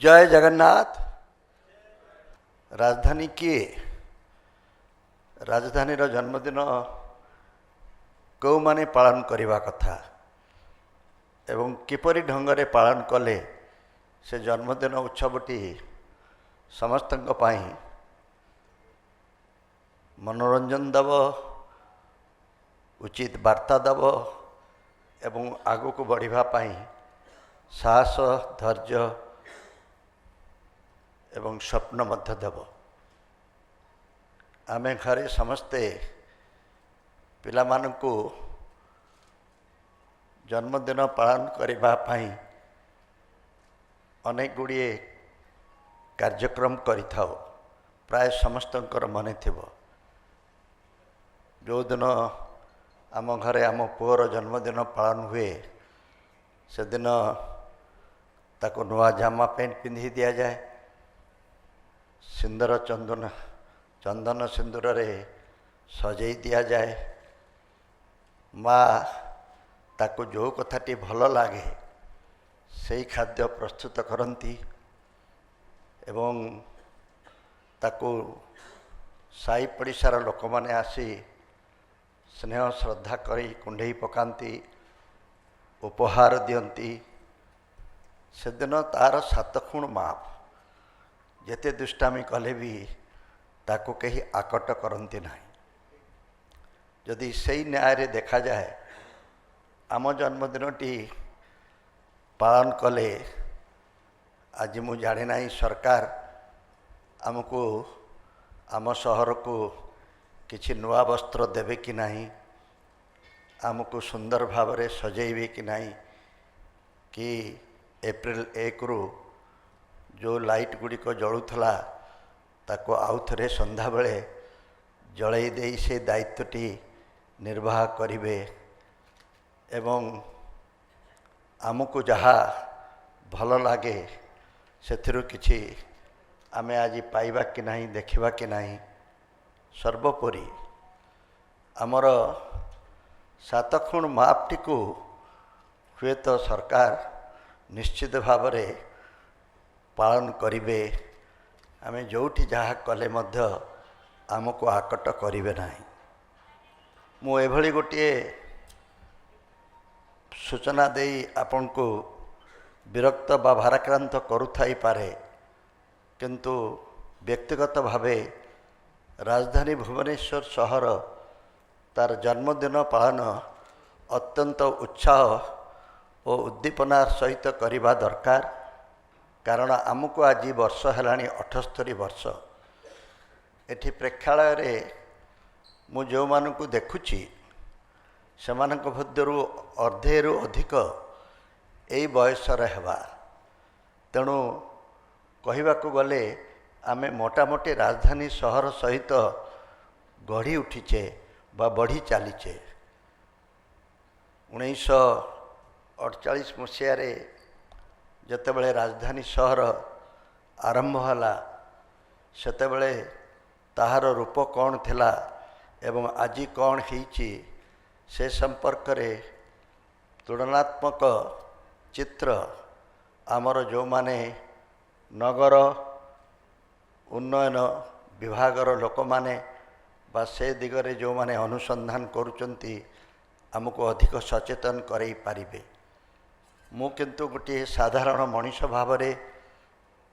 जय जगन्नाथ। राजधानी किए राजधानी जन्मदिन कौ माने पालन करने कथा एवं किपरि ढंगरे पालन कले से जन्मदिन उत्सवटी समस्त मनोरंजन दब उचित वार्ता दब एवं आगु को बढ़िबा पाई साहस धैर्य एवं स्वप्न मध्य देव। आमे घरे समस्ते पिला मानकु जन्मदिन पालन करबा पाई अनेक गुड़िए कार्यक्रम करिथाओ। प्राय समस्तंकर मने थिबो जो दिन आम घरे आम पुअर जन्मदिन पालन हुए से दिन ताको नुआ जामा पैंट पिंधि दिया जाए, सिंदूर चंदन सिंदूर रे सजई दिया जाए। माँ ताको जो कथाटी भल लगे से खाद्य प्रस्तुत करती एवं ताको साई पड़िशार लोक मैंने आसी स्नेह श्रद्धा करी कुंडई पकाती उपहार दियंती। से दिन तार 7 खुण माप जेते दुष्टामी कले भी ताको कहीं आकट करती ना। जदि सही न्याय रे देखा जाए आम जन्मदिनटी पालन कले आज मु जाने ना सरकार आमको आम सहर को किछि नुआ वस्त्र देवे कि नहीं, आमको सुंदर भाव रे सजेबे कि नहीं, कि एप्रिल 1 रु जो लाइट गुड़िक जलुला ताको आउ थे संध्या बेले जलई दे से दायित्वटी निर्वाह करिवे एवं आमको जहा भल लगे से किछि आमे आज पाइबा कि नहीं, देखिबा कि नहीं। सर्वोपरि आमर 7 खुण मापटी को हुए तो सरकार निश्चित भाव रे पालन करिवे। आमे जोठी जहा कले मध्य आमको आकट करिवे नाही। मु एभली गोटे सूचना देई आपन को विरक्त बा भाराक्रांत करुथाई पारे, किंतु व्यक्तिगत भावे राजधानी भुवनेश्वर सहर तार जन्मदिन पालन अत्यंत उत्साह और उद्दीपनार सहित करिबा दरकार। कारण आमको आज वर्ष हेलाणी 78 वर्ष। एठी प्रेक्षालय रे मु जो मानकु देखुची सेमानक मध्यरु अर्धेरु अधिक एई बयसर हेबा। तेणु कहिबाकु गले आमे मोटामोटी राजधानी सहर सहित गढ़ी उठीचे बा बढ़ी चलीचे। 1948 मसीह जेतेबेले राजधानी सहर आरंभ होला सेतेबेले ताहार रूप कौन थिला एवं आज कौन होईची से संपर्क रे तुलनात्मक चित्र आमर जो माने नगर उन्नयन विभागर लोक माने बा से दिगरे जो माने अनुसंधान करुचंती आमको अधिक सचेतन करई पारिबे। मु किंतु गोटे साधारण मनीष भाव रे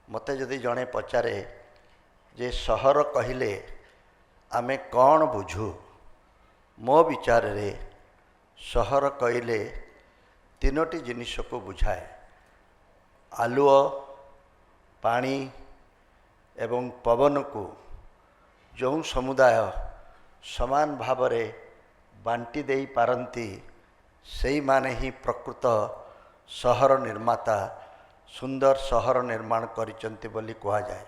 मते जदि जड़े पचारे जे सहर कहिले आमे कौन बुझू, मो विचार रे सहर कहिले 3टी जिनिस को बुझाए। आलुओ, पानी एवं पवन को जो समुदाय समान भाव रे बांटी देई पारंती सेई माने ही प्रकृत सहर निर्माता सुंदर सहर निर्माण करिचंती बोली कहा जाए।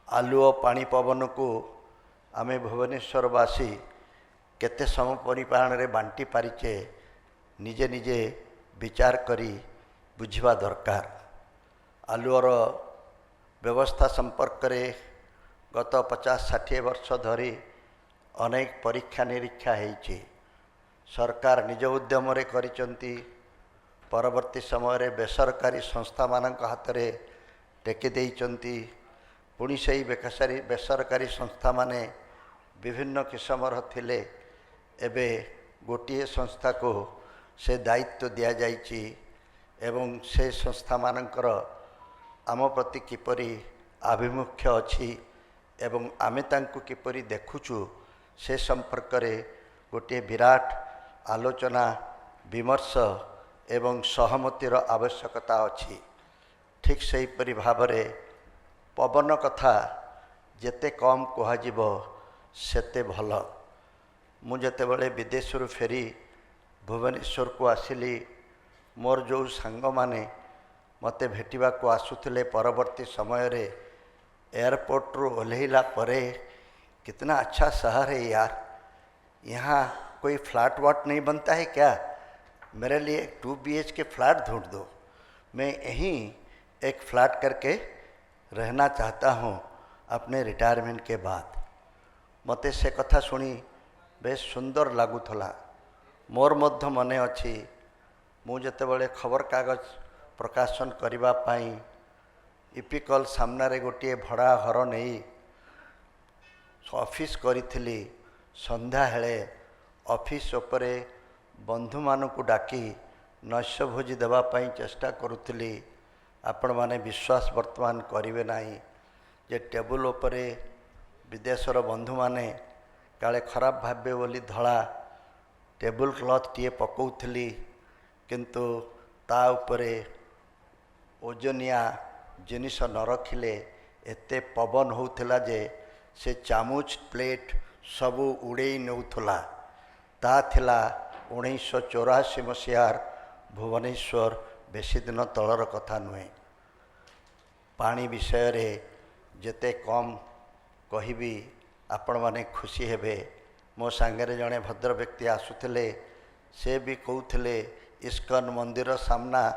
आलुओ, पानी, पवन को आमे भुवनेश्वरवासी केते सम परिमाण रे बांटी पारिचे निजे निजे विचार करी बुझिबा दरकार। आलुओर व्यवस्था संपर्क रे गत 50-60 वर्ष धरी अनेक परीक्षा निरीक्षा होईची। सरकार निज उद्यम रे करिचंती। परवर्ती समय रे बेसरकारी संस्था मानक हाथ रे टेकी देइचंती पुणी से बेसरकारी संस्था माने विभिन्न किस्मर थिले एबे गोटे संस्था को से दायित्व दि जाइछि एवं से संस्था मानकर आम प्रति किपरि आभिमुख्य अछि एवं आमे तांको किपरि देखुछु से संपर्क रे गोटे विराट आलोचना विमर्श एवं सहमतिर आवश्यकता अछि। ठीक सेहीपरि भावरे पवन कथा जेते कम कहुब सेते भल। मु जेतेबेले विदेशरू फेरी भुवनेश्वर को आसिली मोर जो सांग माने मते भेटिबा को आसुथिले परवर्ती समय रे एयरपोर्ट रू ओल्हेला परे कितना अच्छा शहर है यार, यहाँ कोई फ्लैट वाट नहीं बनता है क्या, मेरे लिए 2 BHK फ्लैट ढूंढ दो, मैं यहीं एक फ्लैट करके रहना चाहता हूँ अपने रिटायरमेंट के बाद। मते से कथा सुनी बेस सुंदर लगुला। मोर मध्य मने अच्छी मु जेतेबेले खबर कागज प्रकाशन करिबा पाई इपिकल सामने गोटे भड़ा घर नहीं ऑफिस करी संध्या हेले ऑफिस उपरे बंधु मानकु डाकी नैश भोजी देवा पाई चेष्टा करुली। आपण माने विश्वास वर्तमान करिवे नाही जे टेबुल उपरे विदेशर बंधु माने काले खराब भावे बोली धड़ा टेबुल क्लथ टीए पकाउथली किंतु ता उपरे ओजनिया जिनिस न रखिले एते पवन होउथला जे से चामुच प्लेट सबू उड़े नौथला। ता थिला 1984 मसीहार भुवनेश्वर बेसी दिन तलर कथा नुहे। पानी विषय रे जेते कम कहिबी आपण माने खुशी हेबे। मो सांगरे जड़े भद्र व्यक्ति आसुथिले से भी कहूथिले इस्कन मंदिर सामना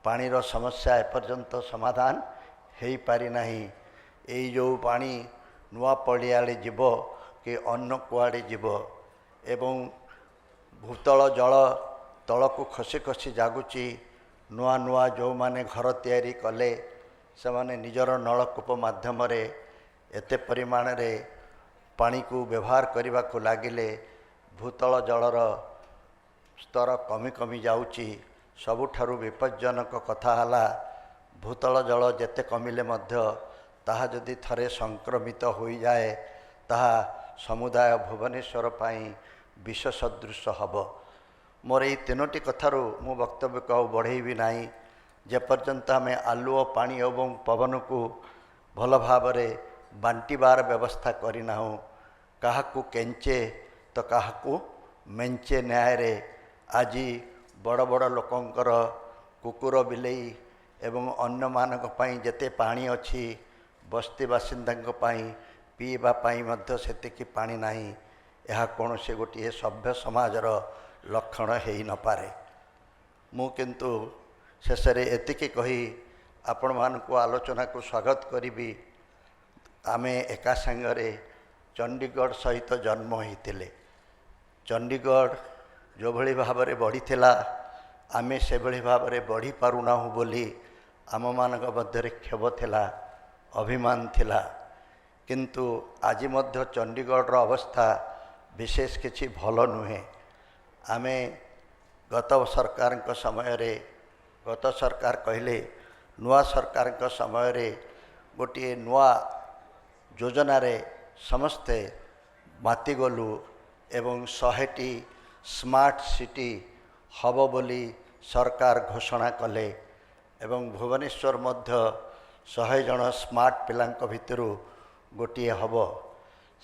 पानीर समस्या एपर्यंत समाधान हो पारि नाही। एई जो पानी नुआ पड़ियाले जीव कि अन्न कुआड़े जीव एवं भूतल जल तलकू खसी खसी जागुची। नुआ नुआ जो माने घर तैयारी कले से माने निजर नलकूप माध्यम एते परिमाण रे पानी को व्यवहार करने को लगिले भूतल जलर स्तर कमी कमी जाउची। सबुठारु विपज्जनक कथा हला भूतल जल जेते कमिले मध्य ताहा जदि थरे संक्रमित हो जाए ताहा समुदाय भुवनेश्वर पाई विष सदृश हब। मोर ये 3टी कथारू मु वक्तव्य को बढ़ेबी नाही जेपर्यंत आम आलुओ पानी एवं पवन को भल भाव बांटिबार व्यवस्था करना। काहाकू केंचे तो काहाकू मेंचे न्याय रे आज बड़ बड़ लोकंकर कुकुर बिलेई एवं अन्य मानक पई जेते पानी अच्छी बस्ती बासिंदा पीवा सेतिकी पानी नाही। यह कौन से गोटे सभ्य समाजर लक्षण हो न पारे। मु किंतु शेष एतिकी कही आपण मानकु आलोचना को स्वागत करी। आमे एका संगरे चंडीगढ़ सहित जन्म होते। चंडीगढ़ जो भली भाव में बढ़ी थिला आमे से भली भाव में बढ़ी पारुना बोली आम मानक मध्य क्षोभ थिला अभिमान थिला। किंतु आज मध्य चंडीगढ़ अवस्था विशेष किछि भल नुहे। आमे गत सरकार समय रे गत सरकार कहले नुआ सरकार समय रे गोटे नुआ योजना रे समस्ते माति गलु एवं 100टी स्मार्ट सिटी हब बोली सरकार घोषणा कले एवं भुवनेश्वर मध्य 100 जन स्मार्ट पिलांक भितरु गोटे हब।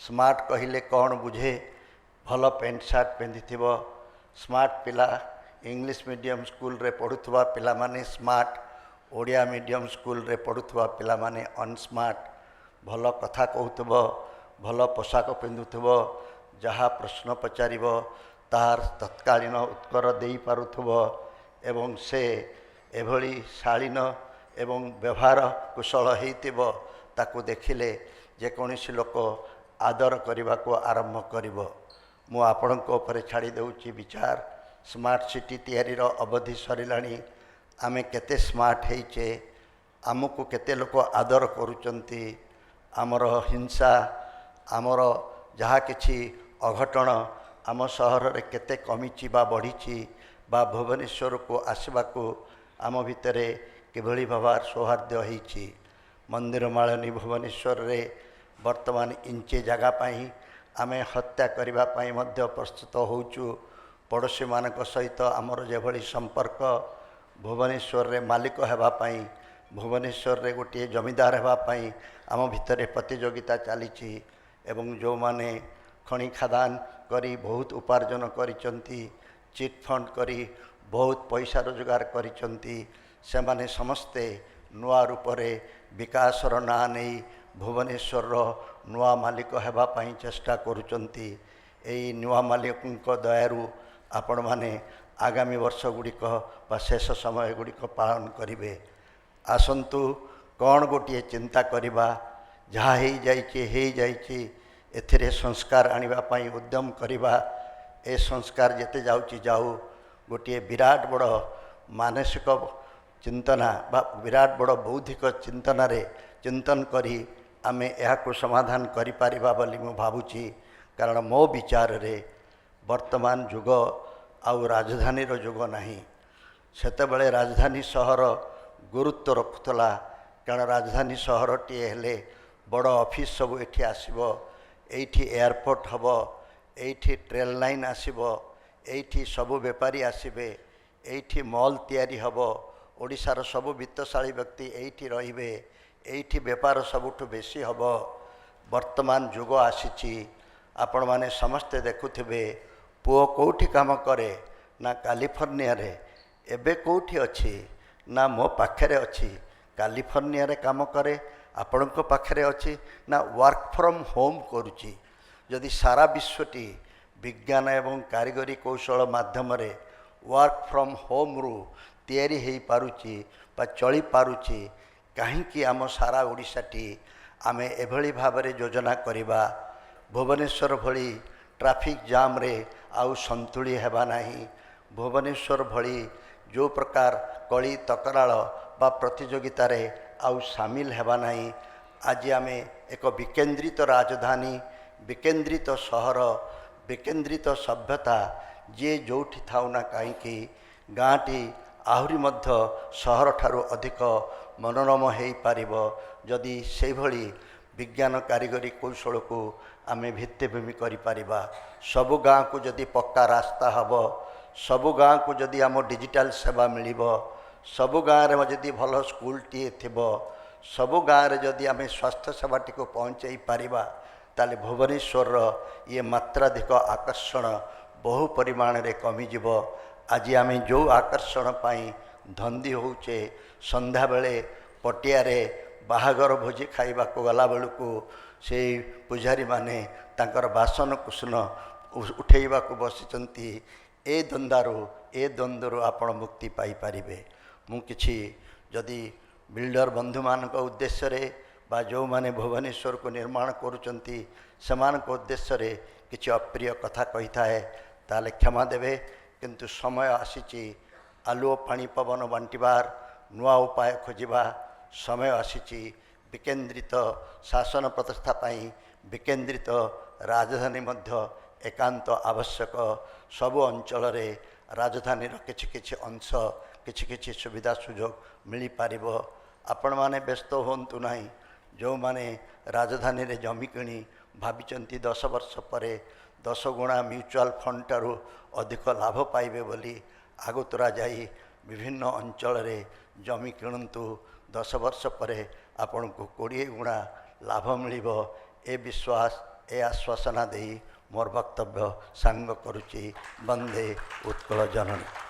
स्मार्ट कहिले कौन बुझे भल पेंट सार्ट पिंधिथिब स्मार्ट पिला इंग्लिश मीडियम स्कूल रे पढ़ुथुवा पिला माने स्मार्ट ओडिया मीडियम स्कूल रे पढ़ुथुवा पिला माने अनस्मार्ट। भल कथा कहूथुब भल पोशाक पिंधुथुब जहाँ प्रश्न पचारिब तार तत्कालीन उत्तर दे पारुथुब एवं से एभली शालीन एवं व्यवहार कुशल हेतिब ताकू देखिले जेकोसी लोक आदर करने को आरंभ करिब। मु आपणक उपरे छाड़ी देउची विचार स्मार्ट सिटी तैयारी अवधि सरिलाणी आमे केते स्मार्ट हेचे आमको केते लोक आदर करुचंती आमर हिंसा आमर जहाँ किछि अघटन आम सहर रे केते कमिछि बा बढ़िछि बा भुवनेश्वर को आसबाको आम भितरे किभଳି भाव सौहार्द्य होइछि। मंदिर मालिनी भुवनेश्वर रे वर्तमान इंचे जगह पाई आमे हत्या करबा पाई मध्य प्रस्तुत होउछु। पड़ोशी मानक सहित आमर जेभଳି संपर्क भुवनेश्वर रे मालिक हेबा पाई भुवनेश्वर रे गोटे जमीदार हेबा पाई आम भितरे प्रतियोगिता चलीछि एवं जो माने खनि खादान करी बहुत उपार्जन करिसंती चिट फंड करी बहुत पैसा रोजगार करिसंती से माने समस्ते नुआ रूप रे विकासर ना नहीं भुवनेश्वर नुआ मालिक हेबा पाई चेष्टा करुचंती। एई नुआ मालिक दयारु आपण माने आगामी वर्ष गुड़िक बा शेष समय गुड़िक पालन करिवे। आसंतु कौन गोटे चिंता करवा जहाँ हो जाइए एथिरे संस्कार आनिबा पाई उद्यम करवा। ए संस्कार जेते जाउची जाऊ गोटे विराट बड़ मानसिक चिंतना बा विराट बड़ बौद्धिक चिंतन चिंतन करी आमे एहाको समाधान करि पारिबा बोली मु भाबुची। कारण मो विचार रे वर्तमान जुग आउ राजधानी रो जुग नहीं। सेतेबेले राजधानी सहर गुरुत्व रखुतला कारण राजधानी सहर टी हेले बड़ ऑफिस सब एठी आसीबो एठी एयरपोर्ट हबो एठी ट्रेन लाइन आसीबो एठी सबु व्यापारी आसीबे एठी मॉल तैयारी हबो ओडिशार सबु वित्तशाली व्यक्ति एठी रहिबे एठी व्यापार सबुठु बेसी हबो। वर्तमान जुग आसीची आपण माने समस्ते देखुथिबे पुओ कोठी काम करे ना कैलिफोर्निया रे एबे कोठी अछि ना मो पाखरे अछि कैलिफोर्निया रे काम करे आपणको पाखरे अछि ना वर्क फ्रॉम होम करूची। यदि सारा विश्वटी विज्ञान एवं कारीगरी कौशल माध्यम रे वर्क फ्रॉम होम रु तैयारी हो पारुची बा चली पारुची कहीं आम सारा ओडिशाटी आमे एभली भाबरे योजना करिबा भुवनेश्वर भली ट्रैफिक जाम रे आउ संतुली हेबा नाही। भुवनेश्वर भली जो प्रकार कली तकराल बा प्रतियोगिता रे आउ सामिल हेबा नाही। आज आमे एक विकेंद्रित राजधानी विकेंद्रित सहर विकेंद्रित सभ्यता जे जोठी थाउ ना कहीं गाँटी आहुरी मध्य सहर ठारू अधिक मनोरम हो पारिबो जदि से भली विज्ञान कारीगरी कौशल को आमे भित्तिभूमि करि पारिबा। सबु गाँ को जदि पक्का रास्ता हबो सबु गाँ को जदि आम डिजिटल सेवा मिलिबो सबु गाँ रे जदि भल स्कूल टी थिबो सबु गाँ रे जदि आमे स्वास्थ्य सेवाटी को पहुँचाई पारिबा ताले भुवनेश्वर ये मात्राधिक आकर्षण बहु परिमाण रे कमी जिवो। आज आमे जो आकर्षण पाई धंदी होचे संध्या बेले पटिया रे बाहागर भोजी खाइबा को गला बेलू से पुजारी माने तांकर बासन कुसन उठेबा को बसिचंती ए द्वंद्वरू ए द्वंद्वरू आपण मुक्ति पाई पारिबे। मु किछि जदि बिल्डर बंधु मानक उद्देश्य रे बा जो माने भुवनेश्वर को निर्माण करुचंती समान को उद्देश्य रे किछि अप्रिय कथा कही थाए ताले क्षमा देबे। किंतु समय आसीची आलुओ पानी पवन बांटिबार नुआ उपाय खोजिबा समय आसीची विकेंद्रित शासन प्रतिष्ठा पाई विकेंद्रित राजधानी मध्य एकांत आवश्यक। सबु अंचल रे राजधानी किछि किछि अंश किछि किछि सुविधा सुजोग मिली पारिबो। आपण माने व्यस्त होंतु नाही जो माने राजधानी रे जमी किणी भाबिचंती 10 वर्ष परे 10 गुणा म्यूचुअल फंड टारू अधिक लाभ पाइबे बोली आगतुरा जाई विभिन्न अंचल रे जमी किणंतु 10 वर्ष परे आपण को 20 गुणा लाभ मिलिबो ए विश्वास ए आश्वासना देई मोर वक्तव्य सांग करुची। वंदे उत्कल जननी।